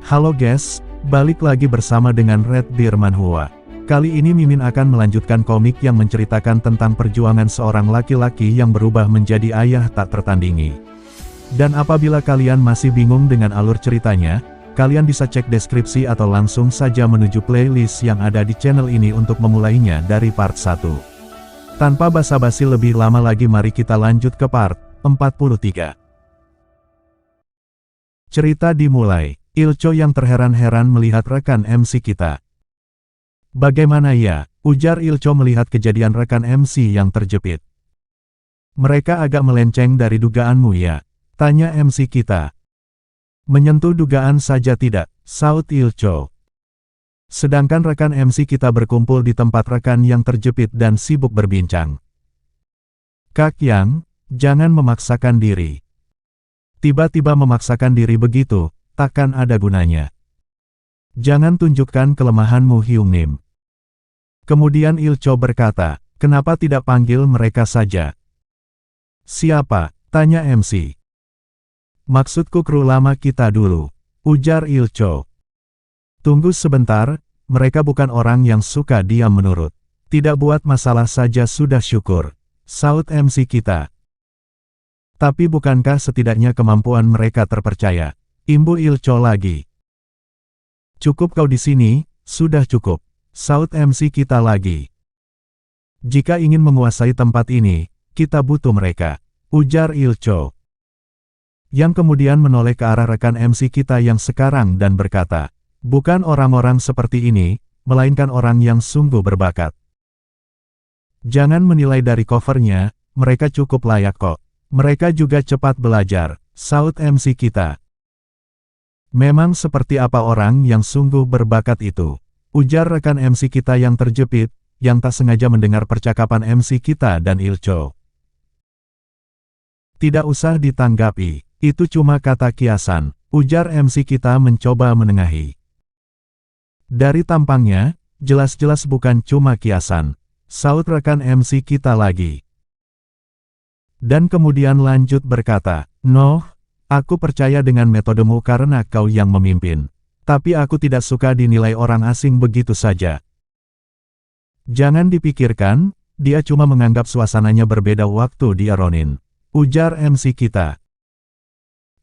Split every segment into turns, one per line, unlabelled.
Halo guys, balik lagi bersama dengan Red Deer Manhwa. Kali ini Mimin akan melanjutkan komik yang menceritakan tentang perjuangan seorang laki-laki yang berubah menjadi ayah tak tertandingi. Dan apabila kalian masih bingung dengan alur ceritanya, kalian bisa cek deskripsi atau langsung saja menuju playlist yang ada di channel ini untuk memulainya dari part 1. Tanpa basa-basi lebih lama lagi, mari kita lanjut ke part 43. Cerita dimulai. Ilcho yang terheran-heran melihat rekan MC kita. "Bagaimana ya?" ujar Ilcho melihat kejadian rekan MC yang terjepit. "Mereka agak melenceng dari dugaanmu ya?" tanya MC kita. "Menyentuh dugaan saja tidak," saut Ilcho. Sedangkan rekan MC kita berkumpul di tempat rekan yang terjepit dan sibuk berbincang. "Kak Yang, jangan memaksakan diri. Tiba-tiba memaksakan diri begitu, takkan ada gunanya. Jangan tunjukkan kelemahanmu Hyungnim." Kemudian Ilcho berkata, "Kenapa tidak panggil mereka saja?" "Siapa?" tanya MC. "Maksudku kru lama kita dulu," ujar Ilcho. "Tunggu sebentar, mereka bukan orang yang suka diam menurut. Tidak buat masalah saja sudah syukur," saut MC kita. "Tapi bukankah setidaknya kemampuan mereka terpercaya?" imbu Ilcho lagi. "Cukup kau di sini, sudah cukup," saut MC kita lagi. "Jika ingin menguasai tempat ini, kita butuh mereka," ujar Ilcho. Yang kemudian menoleh ke arah rekan MC kita yang sekarang dan berkata, "Bukan orang-orang seperti ini, melainkan orang yang sungguh berbakat. Jangan menilai dari covernya, mereka cukup layak kok. Mereka juga cepat belajar," saut MC kita. "Memang seperti apa orang yang sungguh berbakat itu?" ujar rekan MC kita yang terjepit, yang tak sengaja mendengar percakapan MC kita dan Ilcho. "Tidak usah ditanggapi, itu cuma kata kiasan," ujar MC kita mencoba menengahi. "Dari tampangnya, jelas-jelas bukan cuma kiasan," saut rekan MC kita lagi. Dan kemudian lanjut berkata, "Noh, aku percaya dengan metodemu karena kau yang memimpin. Tapi aku tidak suka dinilai orang asing begitu saja. Jangan dipikirkan, dia cuma menganggap suasananya berbeda waktu dia Ronin," ujar MC kita.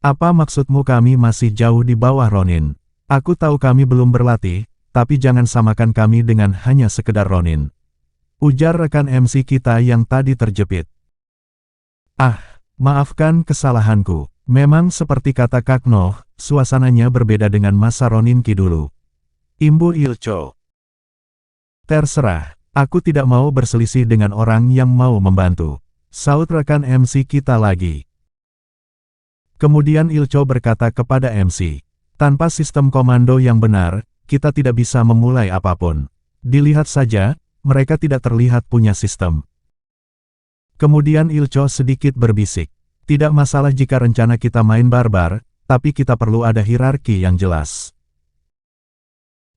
"Apa maksudmu kami masih jauh di bawah Ronin? Aku tahu kami belum berlatih, tapi jangan samakan kami dengan hanya sekedar Ronin," ujar rekan MC kita yang tadi terjepit. "Ah, maafkan kesalahanku. Memang seperti kata Kak Noh, suasananya berbeda dengan masa Ronin Ki dulu," imbu Ilcho. "Terserah, aku tidak mau berselisih dengan orang yang mau membantu," saut rekan MC kita lagi. Kemudian Ilcho berkata kepada MC, "Tanpa sistem komando yang benar, kita tidak bisa memulai apapun. Dilihat saja, mereka tidak terlihat punya sistem." Kemudian Ilcho sedikit berbisik, "Tidak masalah jika rencana kita main barbar, tapi kita perlu ada hierarki yang jelas."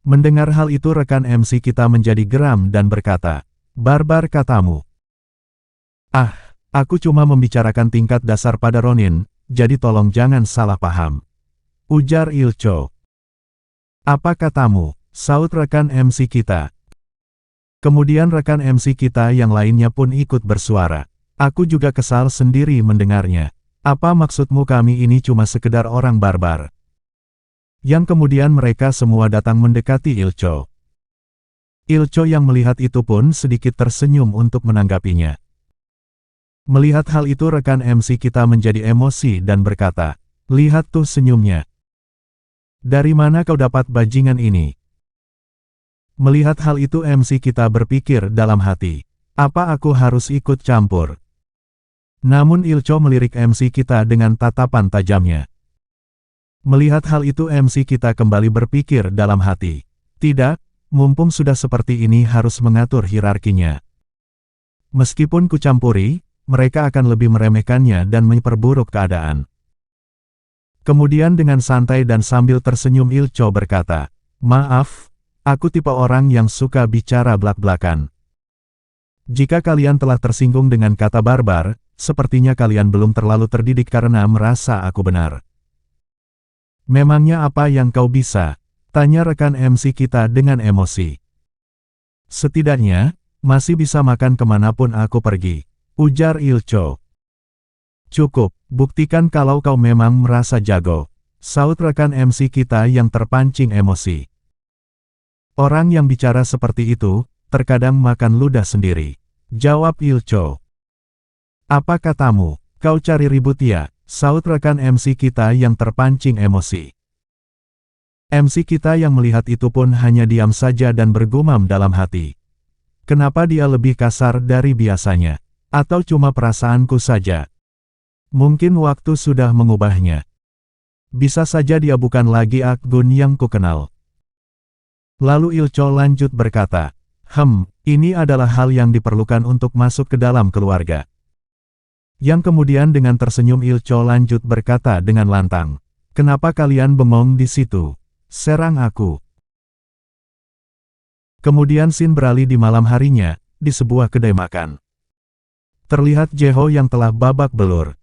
Mendengar hal itu rekan MC kita menjadi geram dan berkata, "Barbar katamu? Ah, aku cuma membicarakan tingkat dasar pada Ronin, jadi tolong jangan salah paham," ujar Ilcho. "Apa katamu?" saut rekan MC kita. Kemudian rekan MC kita yang lainnya pun ikut bersuara. "Aku juga kesal sendiri mendengarnya. Apa maksudmu kami ini cuma sekedar orang barbar?" Yang kemudian mereka semua datang mendekati Ilcho. Ilcho yang melihat itu pun sedikit tersenyum untuk menanggapinya. Melihat hal itu rekan MC kita menjadi emosi dan berkata, "Lihat tuh senyumnya. Dari mana kau dapat bajingan ini?" Melihat hal itu MC kita berpikir dalam hati, "Apa aku harus ikut campur?" Namun Ilcho melirik MC kita dengan tatapan tajamnya. Melihat hal itu MC kita kembali berpikir dalam hati, "Tidak, mumpung sudah seperti ini harus mengatur hierarkinya. Meskipun kucampuri, mereka akan lebih meremehkannya dan memperburuk keadaan." Kemudian dengan santai dan sambil tersenyum Ilcho berkata, "Maaf, aku tipe orang yang suka bicara blak-blakan. Jika kalian telah tersinggung dengan kata barbar, sepertinya kalian belum terlalu terdidik karena merasa aku benar. Memangnya apa yang kau bisa? Tanya rekan MC kita dengan emosi. Setidaknya, masih bisa makan kemanapun aku pergi, ujar Ilcho. Cukup, buktikan kalau kau memang merasa jago, saut rekan MC kita yang terpancing emosi. Orang yang bicara seperti itu, terkadang makan ludah sendiri, jawab Ilcho. Apa katamu, kau cari ribut ya? Saut rekan MC kita yang terpancing emosi. MC kita yang melihat itu pun hanya diam saja dan bergumam dalam hati. Kenapa dia lebih kasar dari biasanya? Atau cuma perasaanku saja? Mungkin waktu sudah mengubahnya. Bisa saja dia bukan lagi Akgun yang kukenal. Lalu Ilcho lanjut berkata, ini adalah hal yang diperlukan untuk masuk ke dalam keluarga. Yang kemudian dengan tersenyum Ilcho lanjut berkata dengan lantang, kenapa kalian bengong di situ? Serang aku. Kemudian scene beralih di malam harinya, di sebuah kedai makan. Terlihat Jeho yang telah babak belur.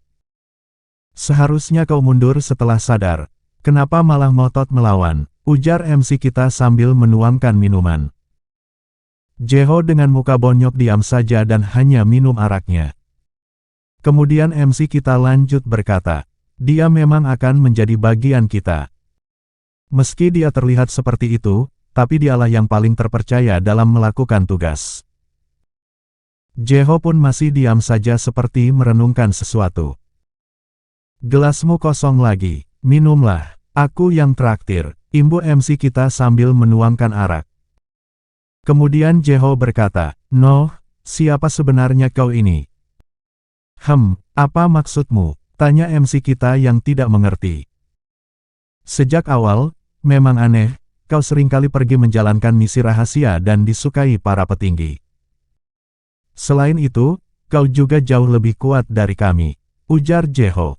Seharusnya kau mundur setelah sadar. Kenapa malah ngotot melawan? Ujar MC kita sambil menuangkan minuman. Jeho dengan muka bonyok diam saja dan hanya minum araknya. Kemudian MC kita lanjut berkata, dia memang akan menjadi bagian kita. Meski dia terlihat seperti itu, tapi dialah yang paling terpercaya dalam melakukan tugas. Jeho pun masih diam saja seperti merenungkan sesuatu. Gelasmu kosong lagi, minumlah, aku yang traktir, imbu MC kita sambil menuangkan arak. Kemudian Jeho berkata, siapa sebenarnya kau ini? Apa maksudmu? Tanya MC kita yang tidak mengerti. Sejak awal, memang aneh, kau seringkali pergi menjalankan misi rahasia dan disukai para petinggi. Selain itu, kau juga jauh lebih kuat dari kami, ujar Jeho.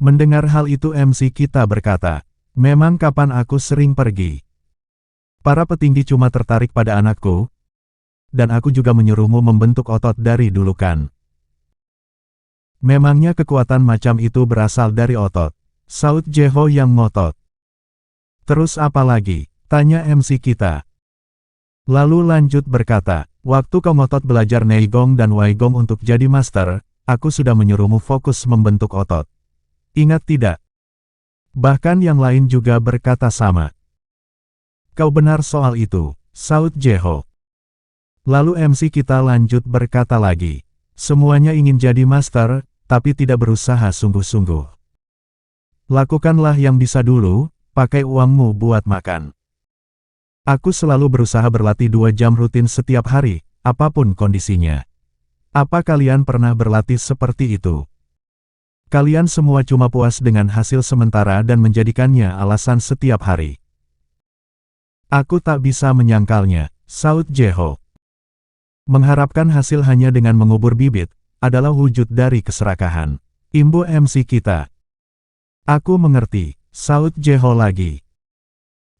Mendengar hal itu MC kita berkata, memang kapan aku sering pergi? Para petinggi cuma tertarik pada anakku, dan aku juga menyuruhmu membentuk otot dari dulu kan? Memangnya kekuatan macam itu berasal dari otot? Saut Jeho yang ngotot. Terus apa lagi? Tanya MC kita. Lalu lanjut berkata, waktu kau ngotot belajar Neigong dan Waigong untuk jadi master, aku sudah menyuruhmu fokus membentuk otot. Ingat tidak? Bahkan yang lain juga berkata sama. Kau benar soal itu, saut Jeho. Lalu MC kita lanjut berkata lagi, semuanya ingin jadi master, tapi tidak berusaha sungguh-sungguh. Lakukanlah yang bisa dulu, pakai uangmu buat makan. Aku selalu berusaha berlatih 2 jam rutin setiap hari, apapun kondisinya. Apa kalian pernah berlatih seperti itu? Kalian semua cuma puas dengan hasil sementara dan menjadikannya alasan setiap hari. Aku tak bisa menyangkalnya, saut Jeho. Mengharapkan hasil hanya dengan mengubur bibit, adalah wujud dari keserakahan. Imbu MC kita. Aku mengerti, saut Jeho lagi.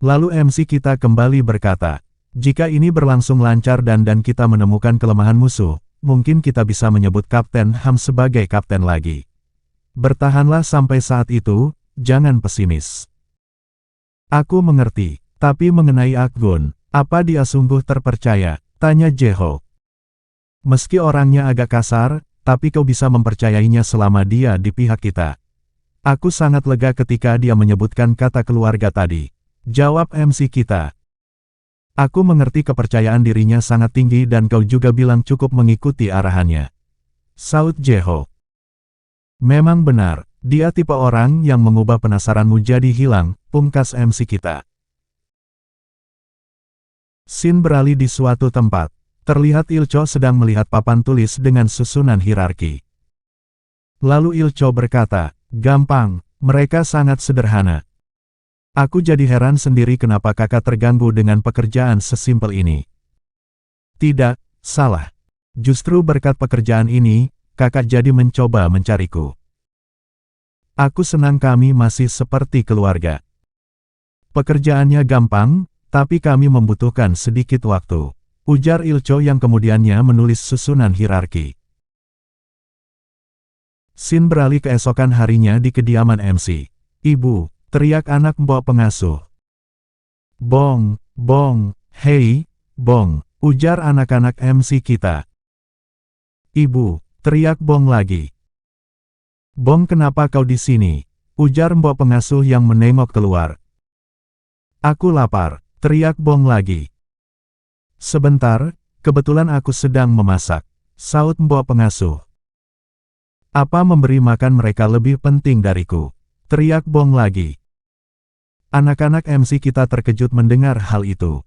Lalu MC kita kembali berkata, jika ini berlangsung lancar dan kita menemukan kelemahan musuh, mungkin kita bisa menyebut Kapten Ham sebagai kapten lagi. Bertahanlah sampai saat itu, jangan pesimis. Aku mengerti, tapi mengenai Akgun, apa dia sungguh terpercaya? Tanya Jeho. Meski orangnya agak kasar, tapi kau bisa mempercayainya selama dia di pihak kita. Aku sangat lega ketika dia menyebutkan kata keluarga tadi. Jawab MC kita. Aku mengerti kepercayaan dirinya sangat tinggi dan kau juga bilang cukup mengikuti arahannya. Saut Jeho. Memang benar, dia tipe orang yang mengubah penasaranmu jadi hilang, pungkas MC kita. Scene beralih di suatu tempat. Terlihat Ilcho sedang melihat papan tulis dengan susunan hierarki. Lalu Ilcho berkata, gampang, mereka sangat sederhana. Aku jadi heran sendiri kenapa kakak terganggu dengan pekerjaan sesimpel ini. Tidak, salah. Justru berkat pekerjaan ini, kakak jadi mencoba mencariku. Aku senang kami masih seperti keluarga. Pekerjaannya gampang, tapi kami membutuhkan sedikit waktu. Ujar Ilcho yang kemudiannya menulis susunan hierarki. Scene beralih keesokan harinya di kediaman MC. "Ibu!" teriak anak mbok pengasuh. "Bong, Bong, hei, Bong!" ujar anak-anak MC kita. "Ibu!" teriak Bong lagi. "Bong, kenapa kau di sini?" ujar mbok pengasuh yang menengok keluar. "Aku lapar," teriak Bong lagi. "Sebentar, kebetulan aku sedang memasak," saut mbok pengasuh. "Apa memberi makan mereka lebih penting dariku?" teriak Bong lagi. Anak-anak MC kita terkejut mendengar hal itu.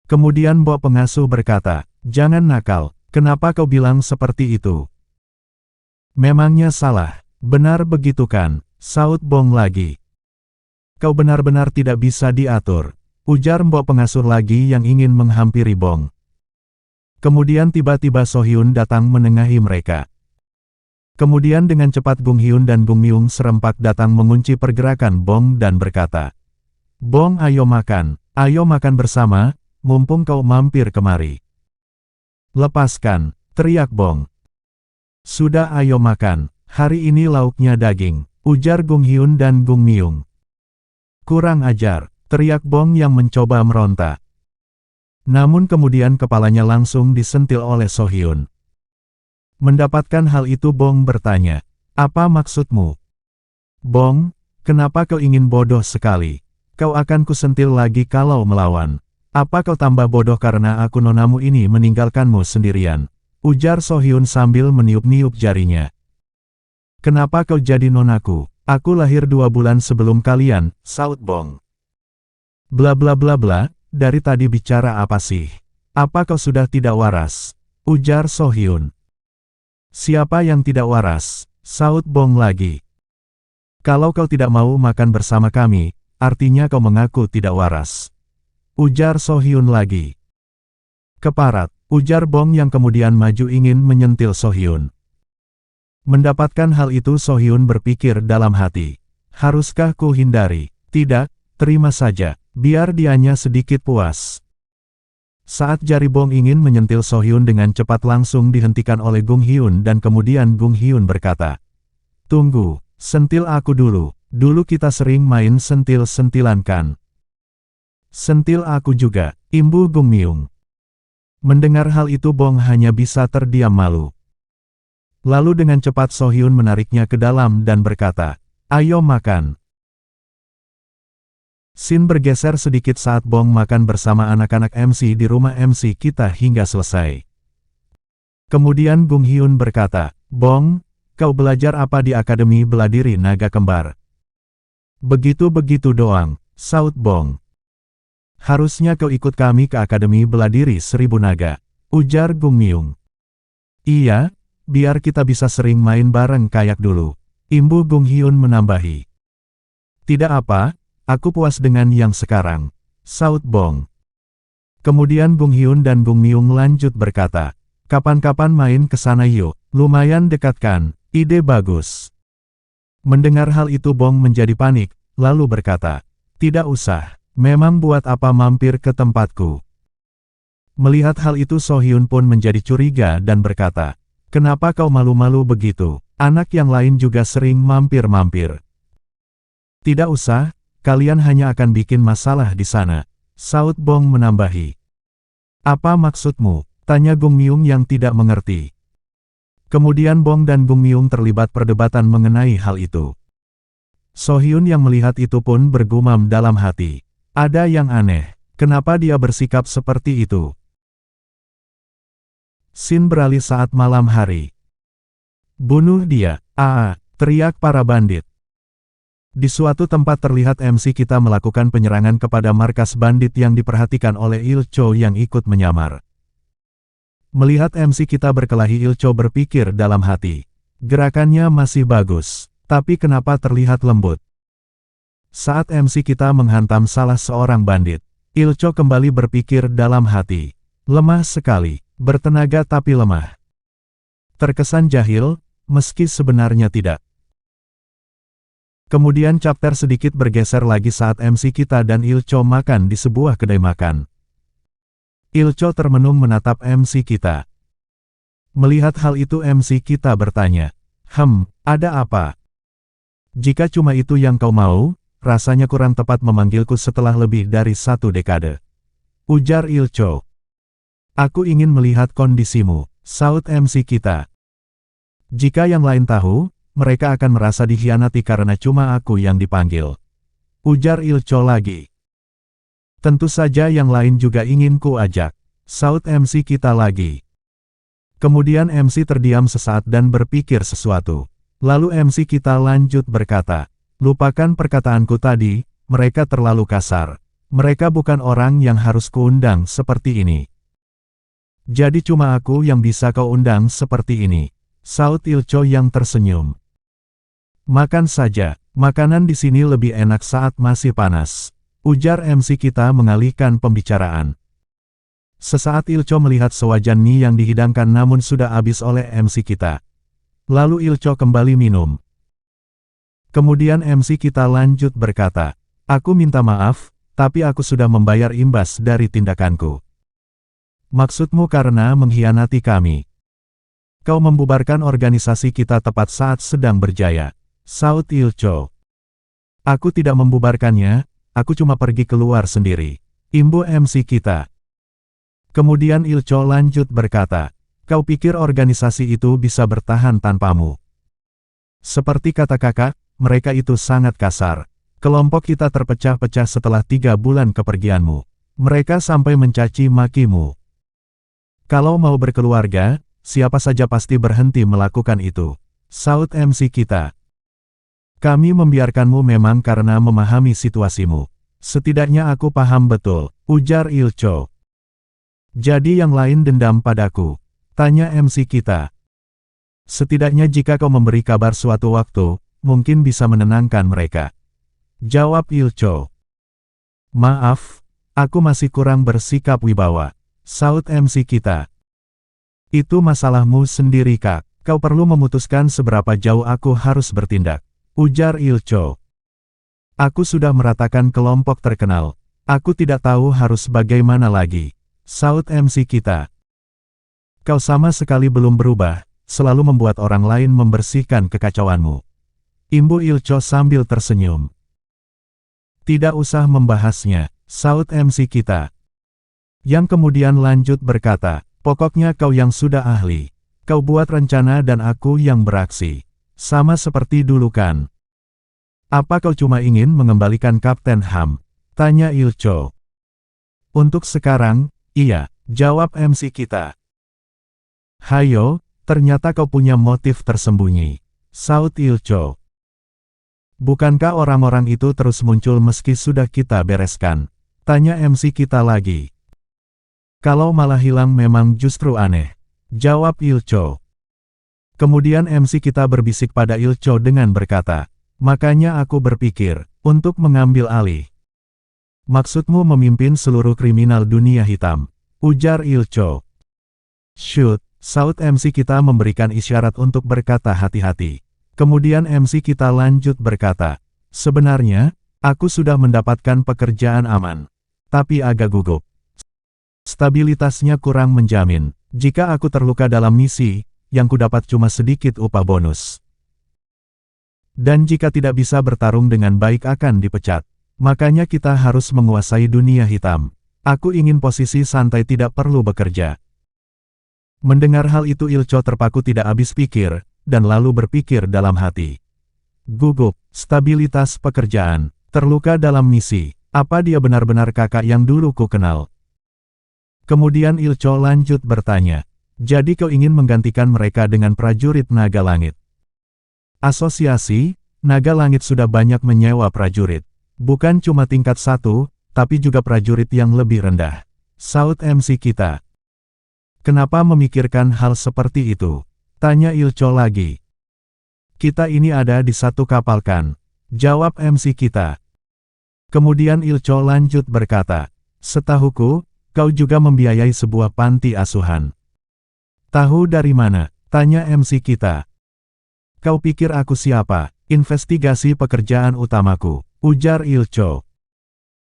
Kemudian mbok pengasuh berkata, "Jangan nakal, kenapa kau bilang seperti itu?" "Memangnya salah, benar begitu kan?" saut Bong lagi. "Kau benar-benar tidak bisa diatur," ujar mbok pengasuh lagi yang ingin menghampiri Bong. Kemudian tiba-tiba Sohyun datang menengahi mereka. Kemudian dengan cepat Gung Hyun dan Gung Myung serempak datang mengunci pergerakan Bong dan berkata, "Bong, ayo makan bersama, mumpung kau mampir kemari." "Lepaskan," teriak Bong. "Sudah, ayo makan, hari ini lauknya daging," ujar Gung Hyun dan Gung Myung. "Kurang ajar," teriak Bong yang mencoba meronta. Namun kemudian kepalanya langsung disentil oleh Sohyun. Mendapatkan hal itu Bong bertanya, "Apa maksudmu?" "Bong, kenapa kau ingin bodoh sekali? Kau akan kusentil lagi kalau melawan. Apa kau tambah bodoh karena aku nonamu ini meninggalkanmu sendirian?" ujar Sohyun sambil meniup-niup jarinya. "Kenapa kau jadi nonaku? Aku lahir 2 bulan sebelum kalian," saut Bong. "Bla bla bla bla, dari tadi bicara apa sih? Apa kau sudah tidak waras?" ujar Sohyun. "Siapa yang tidak waras?" saut Bong lagi. "Kalau kau tidak mau makan bersama kami, artinya kau mengaku tidak waras," ujar Sohyun lagi. "Keparat," ujar Bong yang kemudian maju ingin menyentil Sohyun. Mendapatkan hal itu Sohyun berpikir dalam hati, "Haruskah ku hindari? Tidak, terima saja, biar dianya sedikit puas." Saat jari Bong ingin menyentil Sohyun dengan cepat langsung dihentikan oleh Gung Hyun dan kemudian Gung Hyun berkata, "Tunggu, sentil aku dulu, dulu kita sering main sentil-sentilan kan?" "Sentil aku juga," imbuh Gung Myung. Mendengar hal itu Bong hanya bisa terdiam malu. Lalu dengan cepat Sohyun menariknya ke dalam dan berkata, "Ayo makan." Scene bergeser sedikit saat Bong makan bersama anak-anak MC di rumah MC kita hingga selesai. Kemudian Gung Hyun berkata, "Bong, kau belajar apa di Akademi Bela Diri Naga Kembar?" "Begitu-begitu doang," saut Bong. "Harusnya kau ikut kami ke Akademi Bela Diri 1000 Naga," ujar Gung Myung. "Iya, biar kita bisa sering main bareng kayak dulu," imbuh Gung Hyun menambahi. "Tidak apa, aku puas dengan yang sekarang," saut Bong. Kemudian Gung Hyun dan Gung Myung lanjut berkata, "Kapan-kapan main ke sana yuk, lumayan dekat kan, ide bagus." Mendengar hal itu Bong menjadi panik, lalu berkata, "Tidak usah, memang buat apa mampir ke tempatku?" Melihat hal itu Sohyun pun menjadi curiga dan berkata, "Kenapa kau malu-malu begitu? Anak yang lain juga sering mampir-mampir." "Tidak usah, kalian hanya akan bikin masalah di sana," saut Bong menambahi. "Apa maksudmu?" tanya Gung Myung yang tidak mengerti. Kemudian Bong dan Gung Myung terlibat perdebatan mengenai hal itu. Sohyun yang melihat itu pun bergumam dalam hati. Ada yang aneh, kenapa dia bersikap seperti itu? Scene beralih saat malam hari. "Bunuh dia, teriak para bandit. Di suatu tempat terlihat MC kita melakukan penyerangan kepada markas bandit yang diperhatikan oleh Il Cho yang ikut menyamar. Melihat MC kita berkelahi Il Cho berpikir dalam hati, gerakannya masih bagus, tapi kenapa terlihat lembut? Saat MC kita menghantam salah seorang bandit, Il Cho kembali berpikir dalam hati, lemah sekali, bertenaga tapi lemah. Terkesan jahil, meski sebenarnya tidak. Kemudian chapter sedikit bergeser lagi saat MC kita dan Il Cho makan di sebuah kedai makan. Il Cho termenung menatap MC kita. Melihat hal itu MC kita bertanya, Ada apa? Jika cuma itu yang kau mau, rasanya kurang tepat memanggilku setelah lebih dari 1 dekade. Ujar Ilcho. Aku ingin melihat kondisimu, saut MC kita. Jika yang lain tahu, mereka akan merasa dikhianati karena cuma aku yang dipanggil. Ujar Ilcho lagi. Tentu saja yang lain juga ingin ku ajak, saut MC kita lagi. Kemudian MC terdiam sesaat dan berpikir sesuatu. Lalu MC kita lanjut berkata, lupakan perkataanku tadi, mereka terlalu kasar. Mereka bukan orang yang harus kuundang seperti ini. Jadi cuma aku yang bisa kau undang seperti ini, saut Ilcho yang tersenyum. Makan saja, makanan di sini lebih enak saat masih panas. Ujar MC kita mengalihkan pembicaraan. Sesaat Ilcho melihat sewajan mie yang dihidangkan namun sudah habis oleh MC kita. Lalu Ilcho kembali minum. Kemudian MC kita lanjut berkata, aku minta maaf, tapi aku sudah membayar imbas dari tindakanku. Maksudmu karena mengkhianati kami. Kau membubarkan organisasi kita tepat saat sedang berjaya, saut Ilcho. Aku tidak membubarkannya, aku cuma pergi keluar sendiri. Imbu MC kita. Kemudian Ilcho lanjut berkata, kau pikir organisasi itu bisa bertahan tanpamu? Seperti kata kakak, mereka itu sangat kasar. Kelompok kita terpecah-pecah setelah 3 bulan kepergianmu. Mereka sampai mencaci makimu. Kalau mau berkeluarga, siapa saja pasti berhenti melakukan itu, saut MC kita. Kami membiarkanmu memang karena memahami situasimu. Setidaknya aku paham betul, ujar Ilcho. Jadi yang lain dendam padaku? Tanya MC kita. Setidaknya jika kau memberi kabar suatu waktu, mungkin bisa menenangkan mereka. Jawab Ilcho. Maaf, aku masih kurang bersikap wibawa, saut MC kita. Itu masalahmu sendiri kak, kau perlu memutuskan seberapa jauh aku harus bertindak, ujar Ilcho. Aku sudah meratakan kelompok terkenal, aku tidak tahu harus bagaimana lagi, saut MC kita. Kau sama sekali belum berubah, selalu membuat orang lain membersihkan kekacauanmu. Imbu Ilcho sambil tersenyum. Tidak usah membahasnya, saut MC kita. Yang kemudian lanjut berkata, pokoknya kau yang sudah ahli. Kau buat rencana dan aku yang beraksi. Sama seperti dulu kan? Apa kau cuma ingin mengembalikan Kapten Ham? Tanya Ilcho. Untuk sekarang, iya, jawab MC kita. Hayo, ternyata kau punya motif tersembunyi, saut Ilcho. Bukankah orang-orang itu terus muncul meski sudah kita bereskan? Tanya MC kita lagi. Kalau malah hilang memang justru aneh, jawab Ilcho. Kemudian MC kita berbisik pada Ilcho dengan berkata, makanya aku berpikir, untuk mengambil alih. Maksudmu memimpin seluruh kriminal dunia hitam, ujar Ilcho. Shoot, saut MC kita memberikan isyarat untuk berkata hati-hati. Kemudian MC kita lanjut berkata, sebenarnya, aku sudah mendapatkan pekerjaan aman. Tapi agak gugup. Stabilitasnya kurang menjamin. Jika aku terluka dalam misi, yang kudapat cuma sedikit upah bonus. Dan jika tidak bisa bertarung dengan baik akan dipecat. Makanya kita harus menguasai dunia hitam. Aku ingin posisi santai tidak perlu bekerja. Mendengar hal itu Ilcho terpaku tidak habis pikir, dan lalu berpikir dalam hati. Gugup, stabilitas pekerjaan, terluka dalam misi, apa dia benar-benar kakak yang dulu ku kenal? Kemudian Ilcho lanjut bertanya, jadi kau ingin menggantikan mereka dengan prajurit naga langit? Asosiasi, naga langit sudah banyak menyewa prajurit. Bukan cuma tingkat 1, tapi juga prajurit yang lebih rendah. Saut MC kita. Kenapa memikirkan hal seperti itu? Tanya Ilcho lagi. Kita ini ada di satu kapal kan? Jawab MC kita. Kemudian Ilcho lanjut berkata, setahuku, kau juga membiayai sebuah panti asuhan. Tahu dari mana? Tanya MC kita. Kau pikir aku siapa? Investigasi pekerjaan utamaku, ujar Ilcho.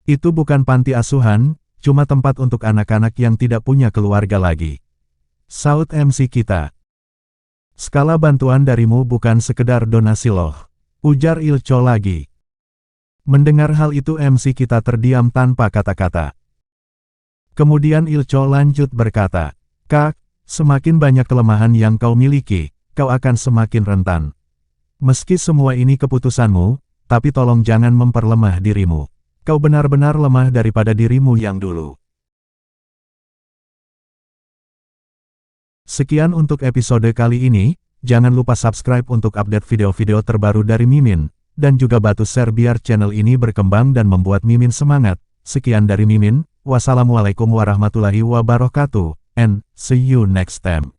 Itu bukan panti asuhan, cuma tempat untuk anak-anak yang tidak punya keluarga lagi. Saut MC kita. Skala bantuan darimu bukan sekedar donasi loh, ujar Ilcho lagi. Mendengar hal itu MC kita terdiam tanpa kata-kata. Kemudian Ilcho lanjut berkata, Kak, semakin banyak kelemahan yang kau miliki, kau akan semakin rentan. Meski semua ini keputusanmu, tapi tolong jangan memperlemah dirimu. Kau benar-benar lemah daripada dirimu yang dulu. Sekian untuk episode kali ini, jangan lupa subscribe untuk update video-video terbaru dari Mimin, dan juga bantu share biar channel ini berkembang dan membuat Mimin semangat. Sekian dari Mimin, wassalamualaikum warahmatullahi wabarakatuh, and see you next time.